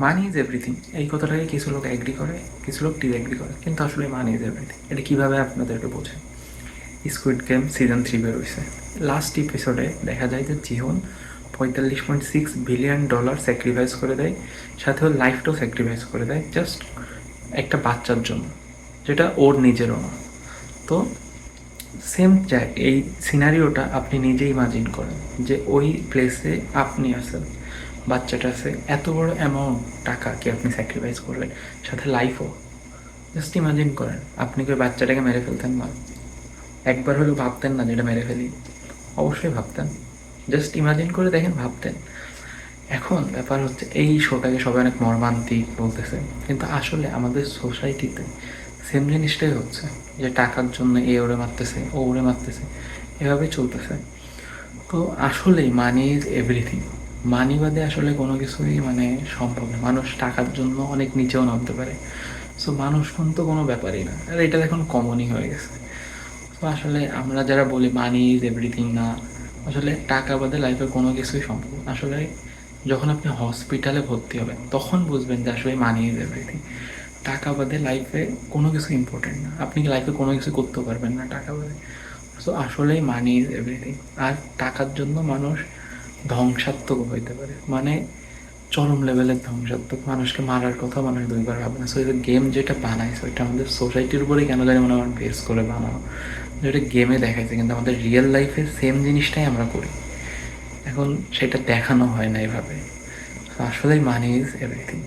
Money is everything, এই কথাটাকে কিছু লোক অ্যাগ্রি করে, কিছু লোক ডিসঅ্যাগ্রি করে, কিন্তু আসলে মানি ইজ এভরিথিং। এটা কীভাবে আপনাদেরকে বোঝায়? স্কুইড গেম সিজন 3 বের হয়েছে, লাস্ট এপিসোডে দেখা যায় যে জিহন $45.6 বিলিয়ন স্যাক্রিফাইস করে দেয়, সাথে ওর লাইফটাও স্যাক্রিফাইস করে দেয় জাস্ট একটা বাচ্চার জন্য, যেটা ওর নিজেরও না। তো সেম এই সিনারিওটা আপনি নিজে ইমাজিন করেন যে ওই প্লেসে আপনি আছেন, বাচ্চাটা আছে, এত বড় অ্যামাউন্ট টাকা কি আপনি স্যাক্রিফাইস করবেন, সাথে লাইফও। জাস্ট ইমাজিন করেন আপনি কি ওই বাচ্চাটাকে মেরে ফেলতেন না? একবার হলেও ভাবতেন না যেটা মেরে ফেলি? অবশ্যই ভাবতেন। জাস্ট ইমাজিন করে দেখেন, ভাবতেন। এখন ব্যাপার হচ্ছে এই শোটাকে সবাই অনেক মর্মান্তিক বলতেছে, কিন্তু আসলে আমাদের সোসাইটিতে সেম জিনিসটাই হচ্ছে, যে টাকার জন্য এ ওরে মারতেছে, ও ওরে মারতেছে, এভাবে চলতেছে। তো আসলেই মানি ইজ এভরিথিং। মানি বাদে আসলে কোনো কিছুই মানে সম্ভব না। মানুষ টাকার জন্য অনেক নিচেও নামতে পারে। সো মানুষ তো কোনো ব্যাপারই না, আর এটা এখন কমনই হয়ে গেছে। তো আসলে আমরা যারা বলি মানি ইজ এভরিথিং না, আসলে টাকা বাদে লাইফে কোনো কিছুই সম্ভব না। আসলে যখন আপনি হসপিটালে ভর্তি হবেন তখন বুঝবেন যে আসলে মানি ইজ এভরিথিং। টাকা বাদে লাইফে কোনো কিছু ইম্পর্টেন্ট না, আপনি লাইফে কোনো কিছু করতে পারবেন না টাকা বাদে। সো আসলেই মানি ইজ এভরিথিং। আর টাকার জন্য মানুষ ধ্বংসাত্মক হইতে পারে, মানে চরম লেভেলের ধ্বংসাত্মক। মানুষকে মারার কথা মানুষ দুইবার ভাবে না। সো এই গেম যেটা বানাইছে ওইটা আমাদের সোসাইটির উপরেই কেন জানি মনে হয় বেস করে বানানো, যেটা গেমে দেখাইছে, কিন্তু আমাদের রিয়েল লাইফে সেম জিনিসটাই আমরা করি। এখন সেটা দেখানো হয় না এভাবে। আসলেই মানি ইজ এভরিথিং।